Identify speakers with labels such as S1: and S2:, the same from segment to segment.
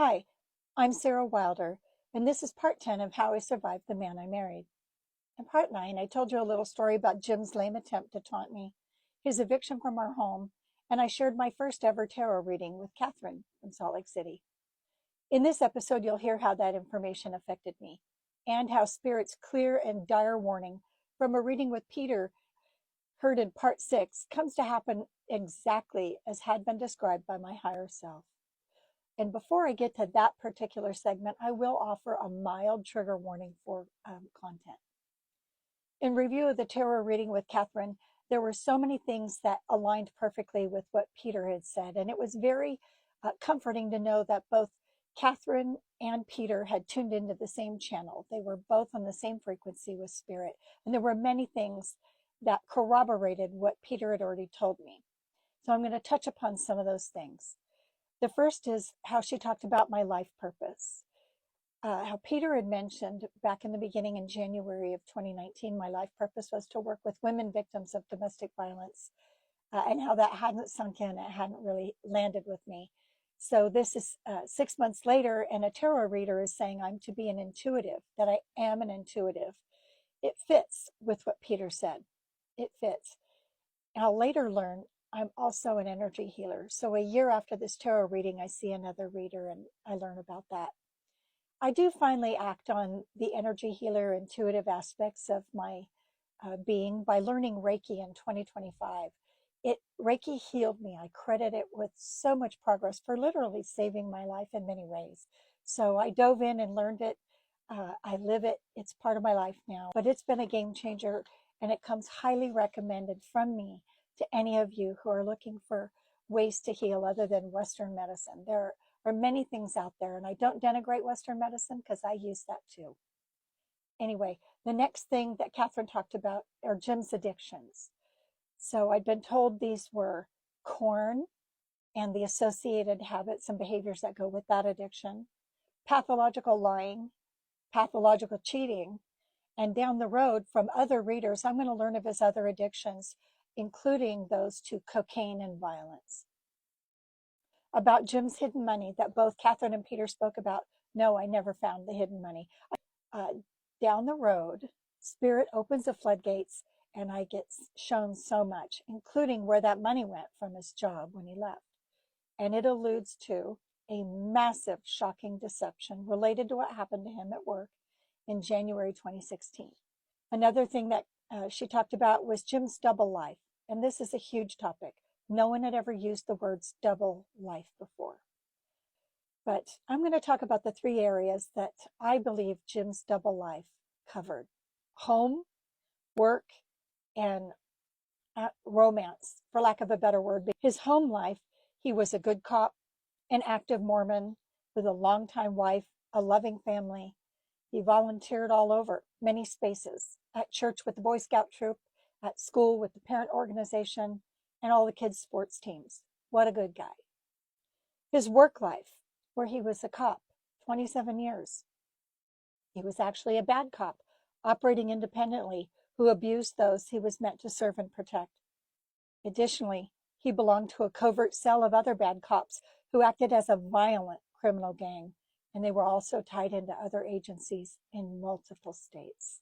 S1: Hi, I'm Sarah Wilder, and this is part 10 of How I Survived the Man I Married. In part 9, I told you a little story about Jim's lame attempt to taunt me, his eviction from our home, and I shared my first ever tarot reading with Catherine from Salt Lake City. In this episode, you'll hear how that information affected me, and how Spirit's clear and dire warning from a reading with Peter, heard in part 6, comes to happen exactly as had been described by my higher self. And before I get to that particular segment, I will offer a mild trigger warning for content. In review of the tarot reading with Catherine, there were so many things that aligned perfectly with what Peter had said. And it was very comforting to know that both Catherine and Peter had tuned into the same channel. They were both on the same frequency with Spirit. And there were many things that corroborated what Peter had already told me. So I'm going to touch upon some of those things. The first is how she talked about my life purpose. How Peter had mentioned back in the beginning in January of 2019, my life purpose was to work with women victims of domestic violence, and how that hadn't sunk in, it hadn't really landed with me. So this is 6 months later, and a tarot reader is saying I'm to be an intuitive, that I am an intuitive. It fits with what Peter said. It fits. I'll later learn I'm also an energy healer. So a year after this tarot reading, I see another reader and I learn about that. I do finally act on the energy healer intuitive aspects of my being by learning Reiki in 2025. Reiki healed me. I credit it with so much progress for literally saving my life in many ways. So I dove in and learned it. I live it. It's part of my life now, but it's been a game changer, and it comes highly recommended from me to any of you who are looking for ways to heal other than Western medicine. There are many things out there, and I don't denigrate Western medicine because I use that too. Anyway, the next thing that Catherine talked about are Jim's addictions. So I'd been told these were corn and the associated habits and behaviors that go with that addiction, pathological lying, pathological cheating, and down the road from other readers, I'm going to learn of his other addictions, including those to cocaine and violence. About Jim's hidden money that both Catherine and Peter spoke about. No, I never found the hidden money. Down the road, Spirit opens the floodgates and I get shown so much, including where that money went from his job when he left. And it alludes to a massive, shocking deception related to what happened to him at work in January 2016. Another thing that she talked about was Jim's double life. And this is a huge topic. No one had ever used the words double life before. But I'm going to talk about the 3 areas that I believe Jim's double life covered: home, work, and romance, for lack of a better word. His home life, he was a good cop, an active Mormon with a longtime wife, a loving family. He volunteered all over, many spaces, at church with the Boy Scout troop, at school with the parent organization, and all the kids' sports teams. What a good guy. His work life, where he was a cop, 27 years. He was actually a bad cop, operating independently, who abused those he was meant to serve and protect. Additionally, he belonged to a covert cell of other bad cops who acted as a violent criminal gang, and they were also tied into other agencies in multiple states.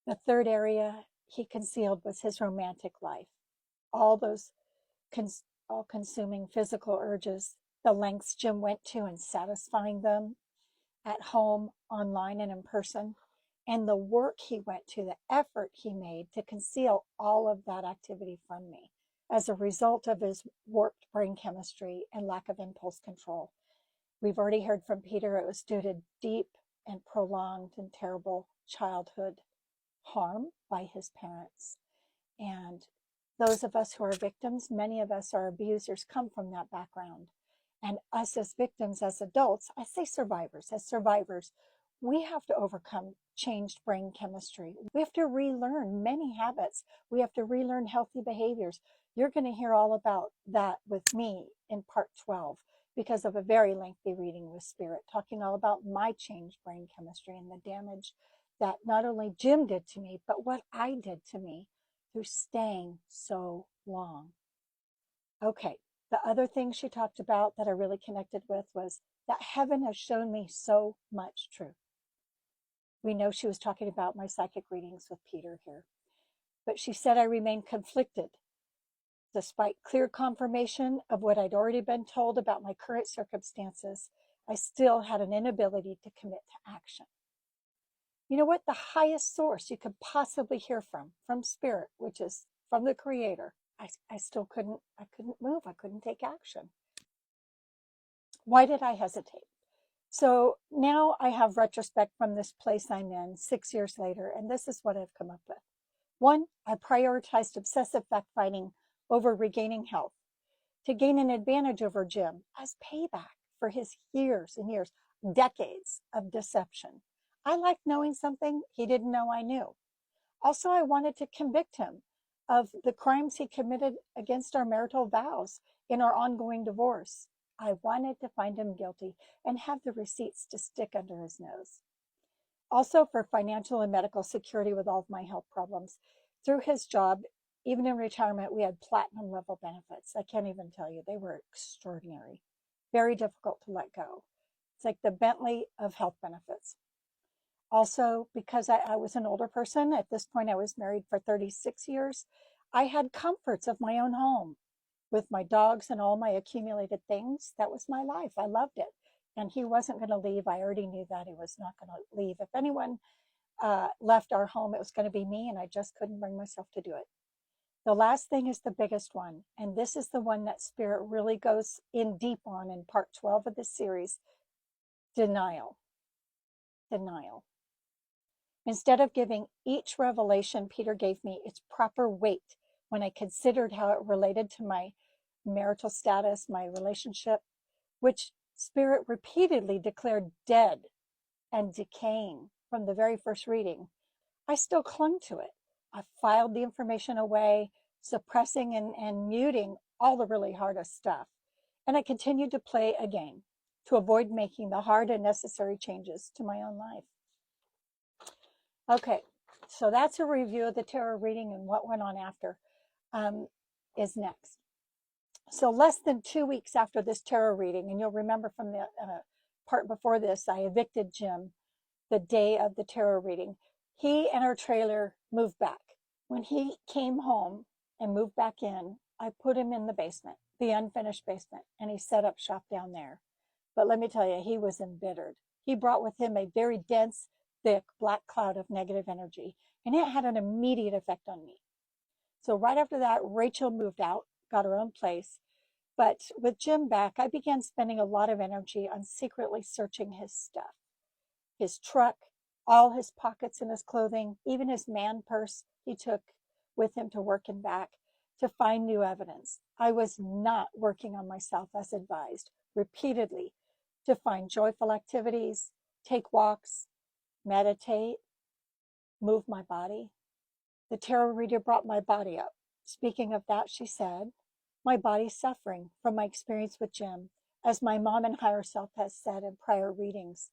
S1: The third area he concealed was his romantic life. All those all-consuming physical urges, the lengths Jim went to in satisfying them at home, online, and in person, and the work he went to, the effort he made to conceal all of that activity from me as a result of his warped brain chemistry and lack of impulse control. We've already heard from Peter it was due to deep and prolonged and terrible childhood harm by his parents. And those of us who are victims, many of us are abusers, come from that background. And us as victims, as adults, I say survivors, as survivors, we have to overcome changed brain chemistry. We have to relearn many habits. We have to relearn healthy behaviors. You're going to hear all about that with me in part 12 because of a very lengthy reading with Spirit, talking all about my changed brain chemistry and the damage that not only Jim did to me, but what I did to me through staying so long. Okay, The other thing she talked about that I really connected with was that heaven has shown me so much truth. We know she was talking about my psychic readings with Peter here. But she said I remained conflicted. Despite clear confirmation of what I'd already been told about my current circumstances, I still had an inability to commit to action. You know what? The highest source you could possibly hear from spirit, which is from the creator, I still couldn't move. I couldn't take action. Why did I hesitate? So now I have retrospect from this place I'm in 6 years later, and this is what I've come up with. One, I prioritized obsessive fact-finding over regaining health to gain an advantage over Jim as payback for his years and years, decades of deception. I liked knowing something he didn't know I knew. Also, I wanted to convict him of the crimes he committed against our marital vows in our ongoing divorce. I wanted to find him guilty and have the receipts to stick under his nose. Also, for financial and medical security with all of my health problems. Through his job, even in retirement, we had platinum level benefits. I can't even tell you, they were extraordinary, very difficult to let go. It's like the Bentley of health benefits. Also, because I was an older person, at this point I was married for 36 years, I had comforts of my own home with my dogs and all my accumulated things. That was my life. I loved it. And he wasn't going to leave. I already knew that he was not going to leave. If anyone left our home, it was going to be me, and I just couldn't bring myself to do it. The last thing is the biggest one, and this is the one that Spirit really goes in deep on in part 12 of this series: denial. Denial. Instead of giving each revelation Peter gave me its proper weight when I considered how it related to my marital status, my relationship, which Spirit repeatedly declared dead and decaying from the very first reading, I still clung to it. I filed the information away, suppressing and muting all the really hardest stuff. And I continued to play a game to avoid making the hard and necessary changes to my own life. Okay, so that's a review of the tarot reading, and what went on after is next. So less than 2 weeks after this tarot reading, and you'll remember from the part before this, I evicted Jim the day of the tarot reading. He and our trailer moved back. When he came home and moved back in, I put him in the basement, the unfinished basement, and he set up shop down there. But let me tell you, he was embittered. He brought with him a very dense, thick black cloud of negative energy, and it had an immediate effect on me. So right after that, Rachel moved out, got her own place. But with Jim back, I began spending a lot of energy on secretly searching his stuff. His truck, all his pockets in his clothing, even his man purse he took with him to work and back, to find new evidence. I was not working on myself as advised, repeatedly, to find joyful activities, take walks, meditate, move my body. The tarot reader brought my body up. Speaking of that, she said, my body's suffering from my experience with Jim, as my mom and higher self has said in prior readings.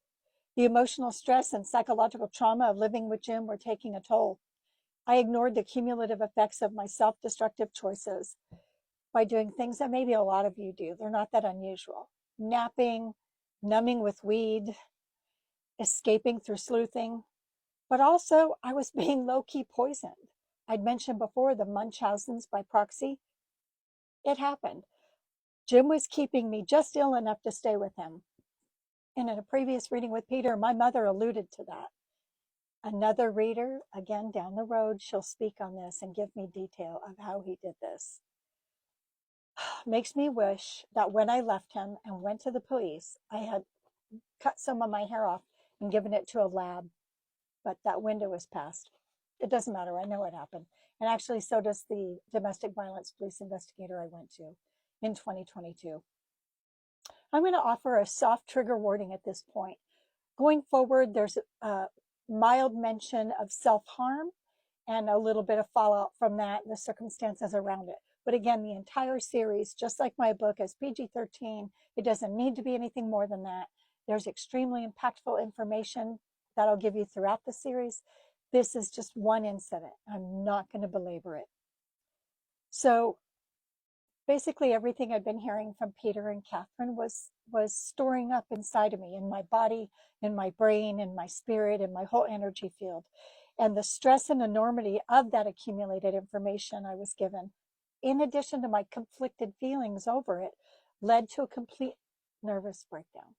S1: The emotional stress and psychological trauma of living with Jim were taking a toll. I ignored the cumulative effects of my self-destructive choices by doing things that maybe a lot of you do. They're not that unusual. Napping, numbing with weed, escaping through sleuthing. But also, I was being low-key poisoned. I'd mentioned before the Munchausen's by proxy. It happened. Jim was keeping me just ill enough to stay with him. And in a previous reading with Peter, my mother alluded to that. Another reader, again down the road, she'll speak on this and give me detail of how he did this. Makes me wish that when I left him and went to the police, I had cut some of my hair off and given it to a lab. But that window is past. It doesn't matter. I know what happened. And actually, so does the domestic violence police investigator I went to in 2022. I'm going to offer a soft trigger warning at this point. Going forward, there's a mild mention of self-harm and a little bit of fallout from that and the circumstances around it. But again, the entire series, just like my book, is PG-13. It doesn't need to be anything more than that. There's extremely impactful information that I'll give you throughout the series. This is just one incident. I'm not going to belabor it. So Basically, everything I'd been hearing from Peter and Catherine was storing up inside of me, in my body, in my brain, in my spirit, in my whole energy field. And the stress and enormity of that accumulated information I was given, in addition to my conflicted feelings over it, led to a complete nervous breakdown.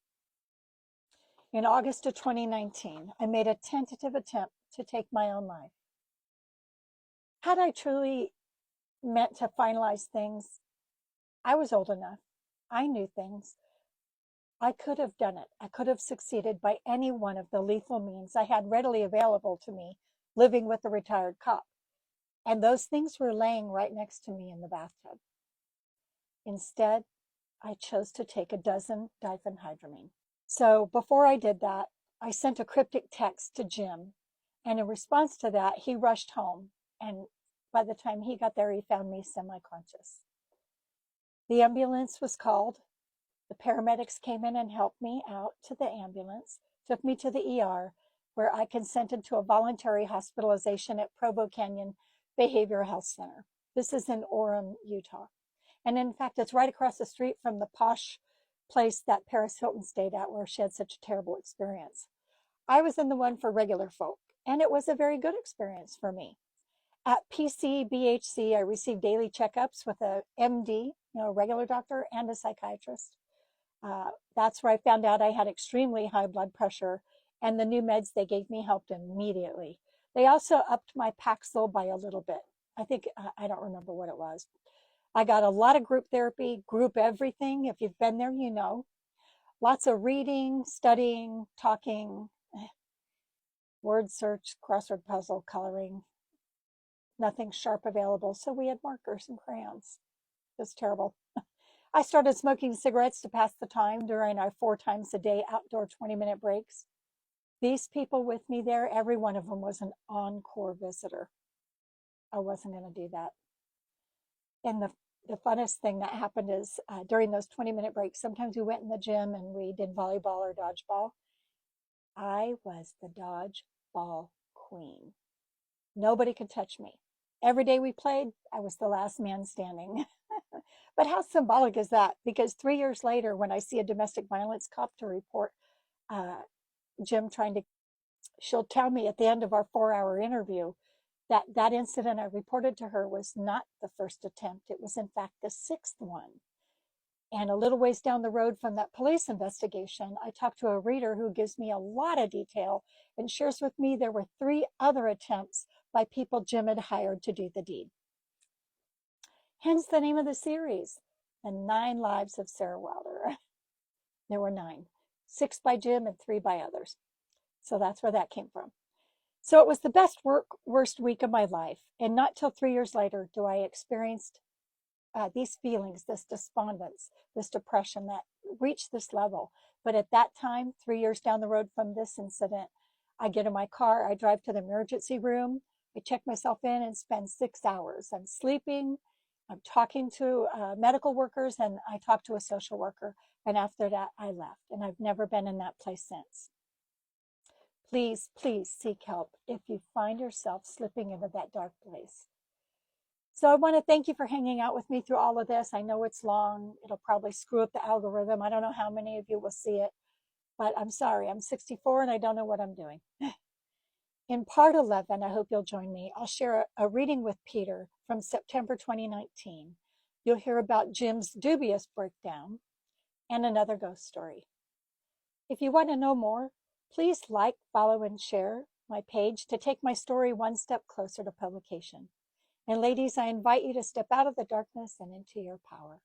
S1: In August of 2019, I made a tentative attempt to take my own life. Had I truly meant to finalize things, I was old enough. I knew things. I could have done it. I could have succeeded by any one of the lethal means I had readily available to me living with a retired cop. And those things were laying right next to me in the bathtub. Instead, I chose to take a dozen diphenhydramine. So before I did that, I sent a cryptic text to Jim. And in response to that, he rushed home. And by the time he got there, he found me semi-conscious. The ambulance was called. The paramedics came in and helped me out to the ambulance, took me to the ER, where I consented to a voluntary hospitalization at Provo Canyon Behavioral Health Center. This is in Orem, Utah. And in fact, it's right across the street from the posh place that Paris Hilton stayed at, where she had such a terrible experience. I was in the one for regular folk, and it was a very good experience for me. At PCBHC, I received daily checkups with a MD, a regular doctor, and a psychiatrist. That's where I found out I had extremely high blood pressure, and the new meds they gave me helped immediately. They also upped my Paxil by a little bit. I think, I don't remember what it was. I got a lot of group therapy, group everything. If you've been there, you know. Lots of reading, studying, talking, word search, crossword puzzle, coloring. Nothing sharp available, so we had markers and crayons. It was terrible. I started smoking cigarettes to pass the time during our 4 times a day outdoor 20-minute breaks. These people with me there, every one of them was an encore visitor. I wasn't going to do that. And the funnest thing that happened is during those 20-minute breaks, sometimes we went in the gym and we did volleyball or dodgeball. I was the dodgeball queen. Nobody could touch me. Every day we played, I was the last man standing. But how symbolic is that? Because 3 years later, when I see a domestic violence cop to report Jim she'll tell me at the end of our 4-hour interview that incident I reported to her was not the first attempt. It was in fact the 6th one. And a little ways down the road from that police investigation, I talked to a reader who gives me a lot of detail and shares with me there were 3 other attempts by people Jim had hired to do the deed. Hence the name of the series, The 9 Lives of Sarah Wilder. There were 9, 6 by Jim and 3 by others. So that's where that came from. So it was the worst week of my life. And not till 3 years later do I experience these feelings, this despondence, this depression that reached this level. But at that time, 3 years down the road from this incident, I get in my car, I drive to the emergency room, I check myself in and spend 6 hours. I'm sleeping, I'm talking to medical workers, and I talk to a social worker. And after that, I left. And I've never been in that place since. Please, please seek help if you find yourself slipping into that dark place. So I want to thank you for hanging out with me through all of this. I know it's long. It'll probably screw up the algorithm. I don't know how many of you will see it, but I'm sorry. I'm 64 and I don't know what I'm doing. In part 11, I hope you'll join me. I'll share a reading with Peter from September 2019. You'll hear about Jim's dubious breakdown and another ghost story. If you want to know more, please like, follow, and share my page to take my story one step closer to publication. And ladies, I invite you to step out of the darkness and into your power.